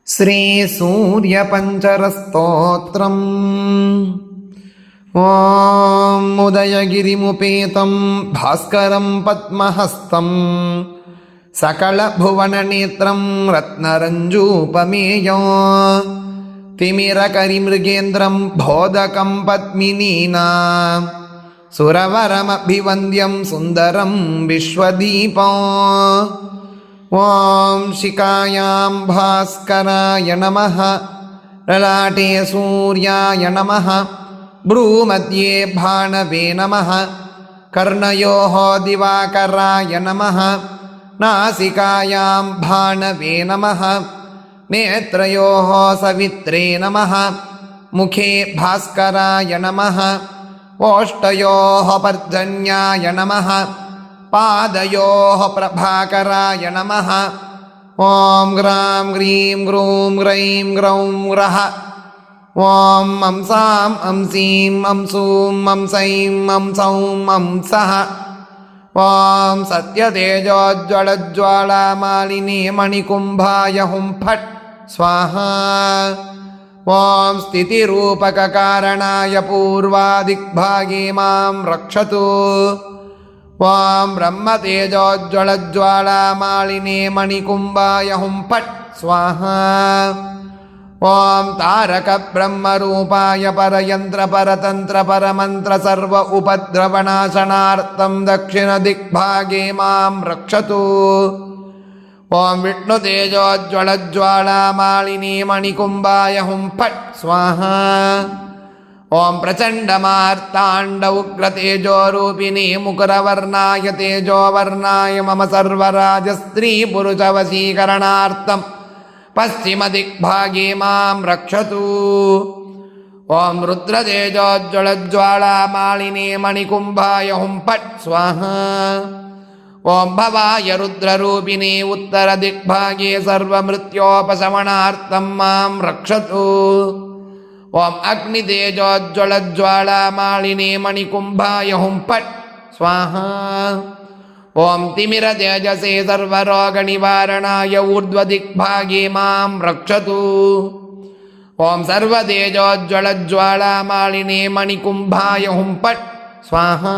ಶ್ರೀ ಸೂರ್ಯ ಪಂಚರ ಸ್ತೋತ್ರಂ. ಓಂ ಉದಯಗಿರಿಮುಪೇತಂ ಭಾಸ್ಕರಂ ಪದ್ಮಹಸ್ತಂ ಸಕಲ ಭುವನ ನೇತ್ರಂ ರತ್ನರಂಜೂಪಮೇಯೋ ತಿಮಿರಕರಿಮೃಗೇಂದ್ರಂ ಬೋಧಕಂ ಪದ್ಮಿನೀನಾ ಸುರವರಮಭಿವಂದ್ಯಂ ಸುಂದರಂ ವಿಶ್ವದೀಪೋ. ಓಂ ಶಿಖಾಯಾಂ ಭಾಸ್ಕರಾಯ ನಮಃ ಲಲಾಟೆ ಸೂರ್ಯಾಯ ನಮಃ ಭ್ರೂಮಧ್ಯೆ ಭಾಣವೇ ನಮಃ ಕರ್ಣಯೋಃ ದಿವಾಕರಾಯ ನಮಃ ನಾಸಿಕಾಯಾಂ ಭಾಣವೇ ನಮಃ ನೇತ್ರಯೋಃ ಸವಿತ್ರೇ ನಮಃ ಮುಖೇ ಭಾಸ್ಕರಾಯ ನಮಃ ಓಷ್ಟಯೋಃ ಪರ್ಜನ್ಯಾಯ ನಮಃ ಪಾದಯೋಃ ಪ್ರಭಾಕರಾಯ ನಮಃ. ಓಂ ಗ್ರಾಂ ಗ್ರೀಂ ಗ್ರೂಂ ಗ್ರೈಂ ಗ್ರೌಂ ಗ್ರಹ. ಓಂ ಹಂಸಾಂ ಹಂಸೀಂ ಹಂಸೂಂ ಹಂಸೈಂ ಹಂಸೌಂ ಹಂಸಃ. ಓಂ ಸತ್ಯತೇಜೋಜ್ವಲಜ್ವಾಲಾಮಾಲಿನೇ ಮಣಿಕುಂಭಾಯ ಹುಂ ಫಟ್ ಸ್ವಾಹಾ. ಓಂ ಸ್ಥಿತಿರೂಪಕಕಾರಣಾಯ ಪೂರ್ವಾದಿಗ್ಭಾಗೇ ಮಾಂ ರಕ್ಷತು. ಓಂ ಬ್ರಹ್ಮತೇಜೋಜ್ವಲಜ್ವಾಲಾಮಾಲಿನೇ ಮಣಿಕುಂಭಾಯ ಹುಂ ಫಟ್ ಸ್ವಾಹಾ. ಓಂ ತಾರಕ ಬ್ರಹ್ಮರೂಪಾಯ ಪರಯಂತ್ರ ಪರತಂತ್ರ ಪರಮಂತ್ರ ಸರ್ವ ಉಪದ್ರವನಾಶನಾರ್ಥಂ ದಕ್ಷಿಣ ದಿಗ್ಭಾಗೇ ಮಾಂ ರಕ್ಷತು. ಓಂ ವಿಷ್ಣುತೇಜೋಜ್ವಲಜ್ವಾಲಾಮಾಲಿನೇ ಮಣಿಕುಂಭಾಯ ಹುಂ ಫಟ್ ಸ್ವಾಹಾ. ಓಂ ಪ್ರಚಂಡಮಾರ್ತಾಂಡ ಉಗ್ರತೇಜೋರೂಪಿಣಿ ಮುಕುರವರ್ಣಾಯ ತೇಜೋವರ್ಣಾಯ ಮಮ ಸರ್ವರಾಜಸ್ತ್ರೀ ಪುರುಷವಶೀಕರಣಾರ್ಥಂ ಪಶ್ಚಿಮ ದಿಗ್ಭಾಗೇ ಮಾಂ ರಕ್ಷತು. ಓಂ ರುದ್ರತೇಜೋಜ್ವಲಜ್ವಾಲಾಮಾಲಿನೇ ಮಣಿಕುಂಭಾಯ ಹುಂ ಫಟ್ ಸ್ವಾಹಾ. ಓಂ ಭವಾಯ ರುದ್ರರೂಪಿಣಿ ಉತ್ತರ ದಿಗ್ಭಾಗೇ ಸರ್ವಮೃತ್ಯೋಪಶಮನಾರ್ಥಂ ಮಾಂ ರಕ್ಷತು. ಓಂ ಅಗ್ನಿತೇಜೋಜ್ವಲಜ್ವಾಲಾಮಾಲಿನೇ ಮಣಿಕುಂಭಾಯ ಹುಂ ಫಟ್ ಸ್ವಾಹಾ. ಓಂ ತಿಮಿರತೇಜಸೇ ಸರ್ವರೋಗನಿವಾರಣಾಯ ಊರ್ಧ್ವದಿಗ್ಭಾಗೇ ಮಾಂ ರಕ್ಷತು. ಓಂ ಸರ್ವತೇಜೋಜ್ವಲಜ್ವಾಲಾಮಾಲಿನೇ ಮಣಿಕುಂಭಾಯ ಹುಂ ಫಟ್ ಸ್ವಾಹಾ.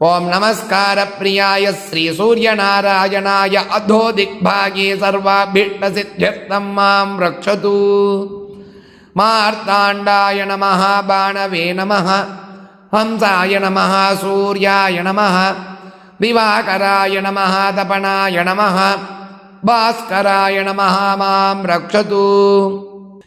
ಓಂ ನಮಸ್ಕಾರಪ್ರಿಯಾಯ ಶ್ರೀ ಸೂರ್ಯನಾರಾಯಣಾಯ ಅಧೋ ದಿಗ್ಭಾಗೇ ಸರ್ವಾಭೀಷ್ಟಸಿದ್ಧ್ಯರ್ಥಂ ಮಾಂ ರಕ್ಷತು. ಮಾರ್ತಾಂಡಾಯ ನಮಃ ಬಾಣವೇ ನಮಃ ಹಂಸಾಯ ನಮಃ ಸೂರ್ಯಾಯ ನಮಃ ದಿವಾಕರಾಯ ನಮಃ ತಪನಾಯ ನಮಃ ಭಾಸ್ಕರಾಯ ನಮಃ ಮಾಂ ರಕ್ಷತು.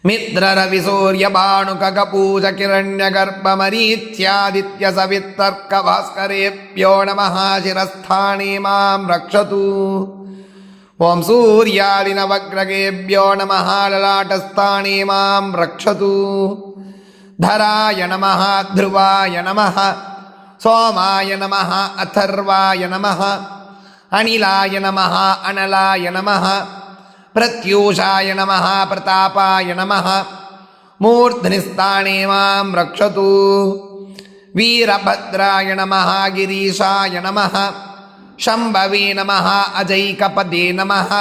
ಮಿತ್ರರವಿ ಸೂರ್ಯ ಬಾಣುಕ ಕಪೂಜ ಕಿರಣ್ಯ ಗರ್ಭ ಮರೀಚ್ಯಾದಿತ್ಯ ಸವಿತರ್ಕ ಭಾಸ್ಕರೇಭ್ಯೋ ನಮಃ ಶಿರಸ್ಥಾನೇ ಮಾಂ ರಕ್ಷತು. ಓಂ ಸೂರ್ಯಾದಿನವಗ್ರಗೇಭ್ಯೋ ನಮಃ ಲಲಾಟಸ್ಥಾನೇ ಮಾಂ ರಕ್ಷತು. ಧರಾಯ ನಮಃ ಧ್ರುವಾಯ ನಮಃ ಸೋಮಾಯ ನಮಃ ಅಥರ್ವಾಯ ನಮಃ ಅನಿಲಾಯ ನಮಃ ಅನಲಾಯ ನಮಃ ಪ್ರತ್ಯೂಷಾಯ ನಮಃ ಪ್ರತಾಪಾಯ ನಮಃ ಮೂರ್ಧ್ನಿಸ್ಥಾನೇ ಮಾಂ ರಕ್ಷತು. ವೀರಭದ್ರಾಯ ನಮಃ ಗಿರೀಶಾಯ ನಮಃ ಶಂಭವೇ ನಮಃ ಅಜೈಕಪದೇ ನಮಃ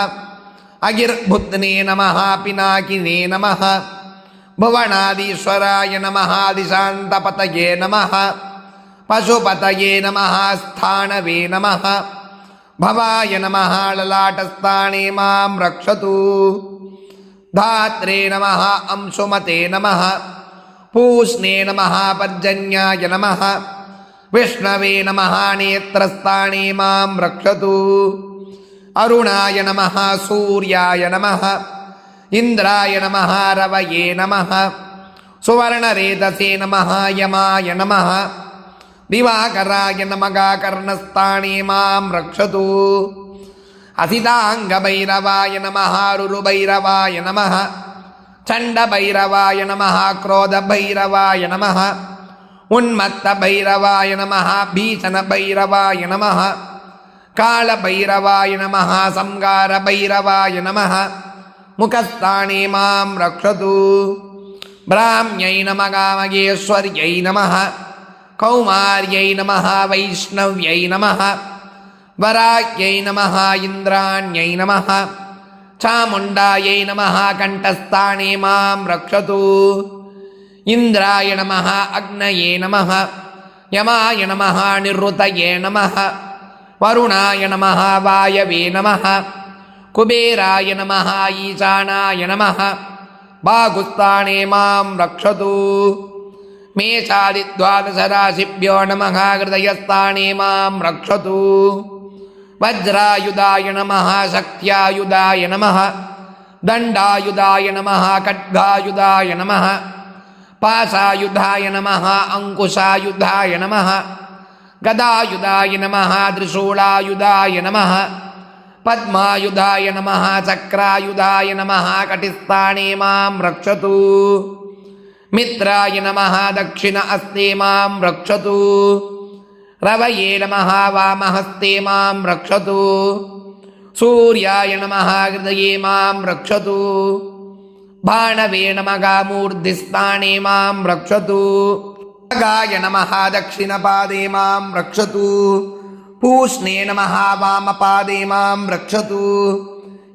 ಅಗಿರ್ಬುಧ್ನೇ ನಮಃ ಪಿನಾಕಿನೇ ನಮಃ ಭುವನಾದೀಶ್ವರಾಯ ನಮಃ ದಿಶಾಂತಪತಯೇ ನಮಃ ಪಶುಪತಯೇ ನಮಃ ಸ್ಥಾಣವೇ ನಮಃ ಭವಾಯ ನಮಃ ಲಲಾಟಸ್ಥಾನೇ ಮಾಂ ರಕ್ಷತು. ಧಾತ್ರೇ ನಮಃ ಅಂಶುಮತೆ ನಮಃ ಪೂಷ್ಣೇ ನಮಃ ಪರ್ಜನ್ಯಾಯ ನಮಃ ವಿಷ್ಣವೇ ನಮಃ ನೇತ್ರಸ್ಥಾನೇ ಮಾಂ ರಕ್ಷತು. ಅರುಣಾಯ ನಮಃ ಸೂರ್ಯಾಯ ನಮಃ ಇಂದ್ರಾಯ ನಮಃ ರವಯೇ ನಮಃ ಸುವರ್ಣರೇತಸೇ ನಮಃ ಯಮಾಯ ನಮಃ ದಿವಾಕರಾಯ ನಮಃ ಕರ್ಣಸ್ಥಾನೇ ಮಾಂ ರಕ್ಷತು. ಅಸಿತಾಂಗಭೈರವಾಯ ನಮಃ ರುರುಭೈರವಾಯ ನಮಃ ಚಂಡಭೈರವಾಯ ನಮಃ ಕ್ರೋಧಭೈರವಾಯ ನಮಃ ಉನ್ಮತ್ತಭೈರವಾಯ ನಮಃ ಭೀಷಣಭೈರವಾಯ ನಮಃ ಕಾಳಭೈರವಾಯ ನಮಃ ಸಂಗಾರಭೈರವಾಯ ನಮಃ ಮುಖಸ್ಥಾನೇ ಮಾಂ ರಕ್ಷತು. ಬ್ರಾಹ್ಮ್ಯೈ ನಮಃ ಮಗೇಶ್ವರ್ಯೈ ನಮಃ ಕೌಮಾರ್ಯೈ ನಮಃ ವೈಷ್ಣವ್ಯೈ ನಮಃ ವರಾಕ್ಯೈ ನಮಃ ಇಂದ್ರಾಣ್ಯೈ ನಮಃ ಚಾಮುಂಡಾಯೈ ನಮಃ ಕಂಠಸ್ಥಾನೇ ಮಾಂ ರಕ್ಷತು. ಇಂದ್ರಾಯ ನಮಃ ಅಗ್ನಯೇ ನಮಃ ಯಮಾಯ ನಮಃ ನಿವೃತಯೇ ನಮಃ ವರುಣಾಯ ನಮಃ ವಾಯವೇ ನಮಃ ಕುಬೇರಾಯ ನಮಃ ಈಶಾನಾಯ ನಮಃ ಬಾಹುಸ್ಥಾನೇ ಮಾಂ ರಕ್ಷತು. ಮೇಷಾದಿ ದ್ವಾದಶ ರಾಶಿಭ್ಯೋ ನಮಃ ಹೃದಯಸ್ಥಾನೇ ಮಾಂ ರಕ್ಷತು. ವಜ್ರಾಯುಧಾಯ ನಮಃ ಶಕ್ತ್ಯಾಯುಧಾಯ ನಮಃ ದಂಡಾಯುಧಾಯ ನಮಃ ಖಡ್ಗಾಯುಧಾಯ ನಮಃ ಪಾಶಾಯುಧಾಯ ನಮಃ ಅಂಕುಶಾಯುಧಾಯ ನಮಃ ಗದಾಯುಧಾಯ ನಮಃ ತ್ರಿಶೂಲಾಯುಧಾಯ ನಮಃ ಪದ್ಮಾಯುಧಾಯ ನಮಃ ಚಕ್ರಾಯುಧಾಯ ನಮಃ ಕಟಿಸ್ಥಾನೇ ಮಾಂ ರಕ್ಷತು. ಮಿತ್ರಾಯ ನಮಃ ದಕ್ಷಿಣ ಹಸ್ತೆ ಮಾಂ ರಕ್ಷತು. ರವಯೇ ನಮಃ ವಾಮಹಸ್ತೆ ಮಾಂ ರಕ್ಷತು. ಸೂರ್ಯಾಯ ನಮಃ ಹೃದಯೇ ಮಾಂ ರಕ್ಷತು. ಬಾಣವೇ ನಮಃ ಮೂರ್ಧಿಸ್ಥಾನೇ ಮಾಂ ರಕ್ಷತು. ಖಗಾಯ ನಮಃ ದಕ್ಷಿಣಪಾದೇ ಮಾಂ ರಕ್ಷತು. ಪೂಷ್ಣೇ ನಮಃ ವಾಮಪಾದೇ ಮಾಂ ರಕ್ಷತು.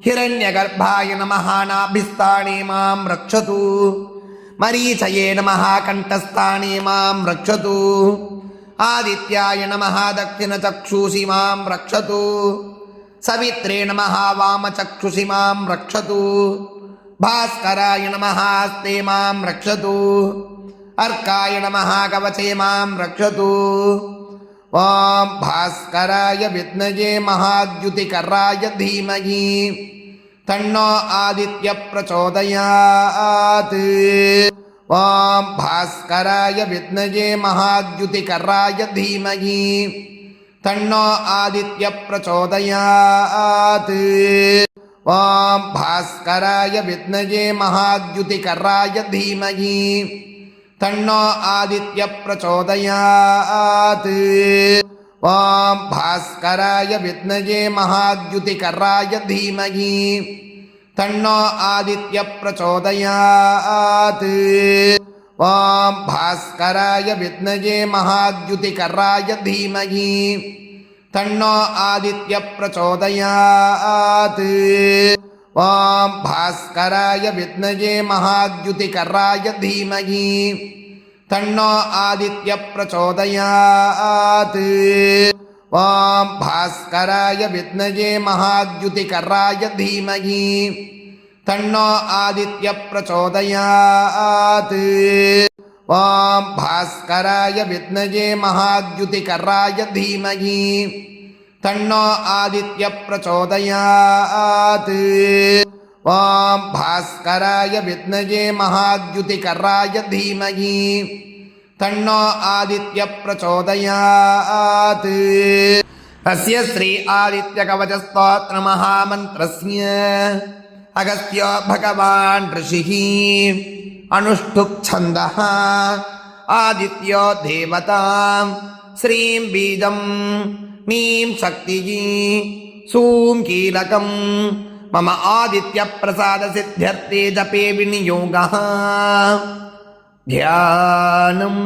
ಹಿರಣ್ಯಗರ್ಭಾಯ ನಮಃ ನಾಭಿಸ್ಥಾನೇ ಮಾಂ ರಕ್ಷತು. ಮರೀಚಯೇ ನಮಃ ಕಂಠಸ್ಥಾನೇ ಮಾಂ ರಕ್ಷತು. ಆದಿತ್ಯಾಯ ನಮಃ ದಕ್ಷಿಣಚಕ್ಷುಷಿ ಮಾಂ ರಕ್ಷತು. ಸವಿತ್ರೇ ನಮಃ ವಾಮಚಕ್ಷುಷಿ ಮಾಂ ರಕ್ಷತು. ಭಾಸ್ಕರಾಯ ನಮಃ ಹಸ್ತೆ ಮಾಂ ರಕ್ಷತು. ಅರ್ಕಾಯ ನಮಃ ಕವಚೇ ಮಾಂ ರಕ್ಷತು. ಓಂ ಭಾಸ್ಕರಾಯ ವಿದ್ಮಯೇ ಮಹಾದ್ಯುತಿಕರಾಯ ಧೀಮಹಿ ತನ್ನೋ ಆದಿತ್ಯ ಪ್ರಚೋದಯಾತ್. ಓಂ ಭಾಸ್ಕರಾಯ ವಿದ್ಮಯೇ ಮಹಾದ್ಯುತಿಕರಾಯ ಧೀಮಹಿ ತನ್ನೋ ಆದಿತ್ಯ ಪ್ರಚೋದಯಾತ್. ಓಂ ಭಾಸ್ಕರಾಯ ವಿದ್ಮಯೇ ಮಹಾದ್ಯುತಿಕರಾಯ ಧೀಮಹಿ ತನ್ನೋ ಆದಿತ್ಯ ಪ್ರಚೋದಯಾತ್. ಓಂ ಭಾಸ್ಕರಾಯ ವಿದ್ಮಯೇ ಮಹಾದ್ಯುತಿಕರಾಯ ಧೀಮಹಿ ತನ್ನೋ ಆದಿತ್ಯ ಪ್ರಚೋದಯಾತ್. ಓಂ ಭಾಸ್ಕರಾಯ ವಿದ್ಮಯೇ ಮಹಾದ್ಯುತಿಕರಾಯ ಧೀಮಹಿ ತನ್ನೋ ಆದಿತ್ಯ ಪ್ರಚೋದಯಾತ್. ಓಂ ಭಾಸ್ಕರಾಯ ವಿದ್ಮಯೇ ಮಹಾದ್ಯುತಿಕರಾಯ ಧೀಮಹಿ ತನ್ನೋ ಆದಿತ್ಯ ಪ್ರಚೋದಯಾತ್. ಓಂ ಭಾಸ್ಕರಾಯ ವಿದ್ಮಯೇ ಮಹಾದ್ಯುತಿಕರಾಯ ಧೀಮಹಿ ತನ್ನೋ ಆದಿತ್ಯ ಪ್ರಚೋದಯಾತ್. ಓಂ ಭಾಸ್ಕರಾಯ ವಿದ್ಮಯೇ ಮಹಾದ್ಯುತಿಕರಾಯ ಧೀಮಹಿ ತನ್ನೋ ಆದಿತ್ಯ ಪ್ರಚೋದಯಾತ್. ಓಂ ಭಾಸ್ಕರಾಯ ವಿದ್ಮಯೇ ಮಹಾದ್ಯುತಿಕರಾಯ ಧೀಮಹಿ ತನ್ನೋ ಆದಿತ್ಯ ಪ್ರಚೋದಯಾತ್. ಅಸ್ಯ ಶ್ರೀ ಆದಿತ್ಯ ಕವಚ ಸ್ತೋತ್ರ ಮಹಾಮಂತ್ರಸ್ಯ ಅಗಸ್ತ್ಯೋ ಭಗವಾನ್ ಋಷಿಃ ಅನುಷ್ಠುಪ್ ಛಂದಃ ಆದಿತ್ಯೋ ದೇವತಾಂ ಶ್ರೀಂ ಬೀಜಂ ನೀಂ ಶಕ್ತಿಃ ಸೂಂ ಕೀಲಕಂ ಮಮ ಆದಿತ್ಯ ಪ್ರಸಾದ ಸಿದ್ಧ್ಯರ್ಥೆ ಜಪೇ ವಿನಿಯೋಗಃ. ಧ್ಯಾನಂ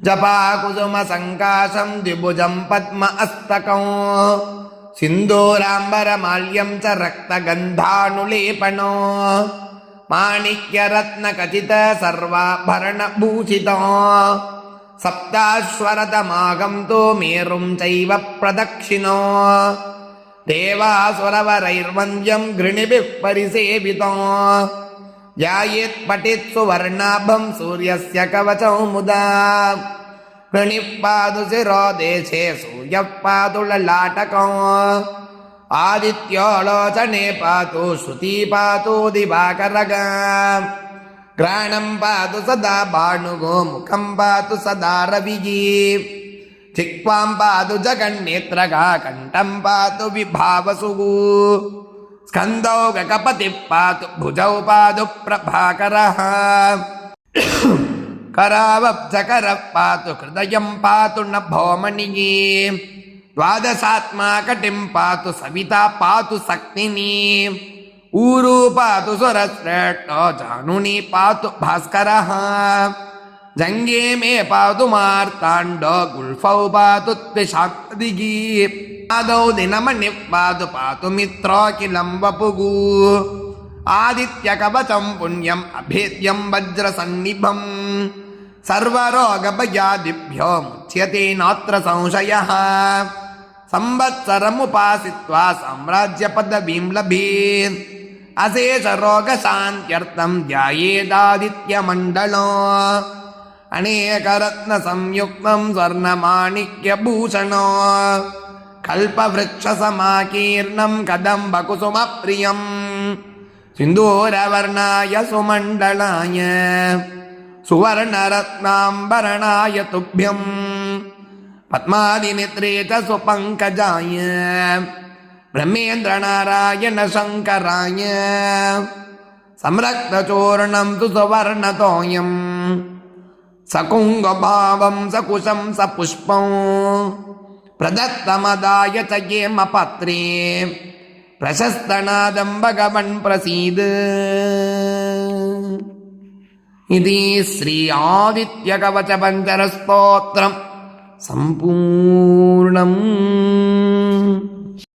ಜಪಾಕುಸುಮ ಸಂಕಾಶಂ ದ್ವಿಭುಜಂ ಪದ್ಮ ಅಸ್ತಕಂ ಸಿಂಧೂರಾಂಬರ ಮಾಲ್ಯಂ ಚ ರಕ್ತಗಂಧಾನುಲೇಪನೋ ಮಾಣಿಕ್ಯ ರತ್ನ ಖಚಿತ ಸರ್ವಾಭರಣ ಭೂಷಿತೋ ಸಪ್ತಾಶ್ವರತಮಾಗಂ ತೋ ಮೇರುಂ ಚೈವ ಪ್ರದಕ್ಷಿಣೋ ದೇವಾಸುರವರೈರ್ವಂದ್ಯಂ ಗೃಣಿಭಿಃ ಪರಿಸೇವಿತೋ ಧ್ಯಾಯೇತ್ ಪಠೇತ್ ಸುವರ್ಣಾಭಂ ಸೂರ್ಯಸ್ಯ ಕವಚಂ ಮುದಾ ಗೃಣಿಃ ಪಾದು ಶಿರೋ ದೇಶೇ ಸೂರ್ಯಃ ಪಾದು ಲಲಾಟಕೋ ಆದಿತ್ಯೋಲೋಚನೆ ಪಾತು ಶ್ರುತಿ ಪಾತು ದಿವಾಕರಗ ಗ್ರಾಣಂ ಪಾತು ಸದಾ ಭಾನುಗೋ ಮುಖಂ ಪಾತು ಸದಾ ರವಿಗಿ ಚಿಕ್ವಾಂ ಪಾತು ಜಗನ್ನೇತ್ರಗ ಕಂಠಂ ಪಾತು ವಿಭಾವಸುಗು ಸ್ಕಂದೌ ಗಕಪತಿ ಪಾತು ಭುಜೌ ಪಾದು ಪ್ರಭಾಕರಃ ಕರಾವಬ್ಜಕರ ಪಾತು ಹೃದಯಂ ಪಾತು ನಭೋಮಣಿಗಿ ದ್ವಾದಶಾತ್ಮಾ ಕಟಿಂ ಪಾತು ಸವಿತಾ ಪಾತು ಸಕ್ತಿನಿ ಊರು ಪಾತು ಸುರಶ್ರೇಷ್ಠೋ ಜಾನುನಿ ಪಾತು ಭಾಸ್ಕರಃ जङ्गे मे पातु मार्ताण्ड गुल्फौ पातु त्विषादिगी आदौ दिनमणिः पातु पातु मित्राखिलं वपुः आदित्यकवचं पुण्यम् अभेद्यं वज्रसन्निभम् सर्वरोगभयादिभ्यो मुच्यते नात्र संशयः संवत्सरमुपासित्वा साम्राज्यपदवीं लभेत् अशेषरोगशान्त्यर्थं ध्यायेदादित्यमण्डलो अनेकरत्नसंयुक्तं स्वर्णमाणिक्यभूषणो कल्पवृक्षसमाकीर्णं कदम्बकुसुमप्रियं सिन्दूरवर्णाय सुमण्डलाय सुवर्णरत्नाम्बरणाय तुभ्यं पद्मादिनेत्रे च सुपङ्कजाय ब्रह्मेन्द्रनारायण शङ्कराय संरक्तचूर्णं तु सुवर्णतोयं सकुङ्गभावं सकुशं सपुष्पं प्रदत्तमदाय च येमपत्रे प्रशस्तनादं भगवन् प्रसीद इति श्री आदित्यकवचपञ्चरस्तोत्रम् सम्पूर्णम्।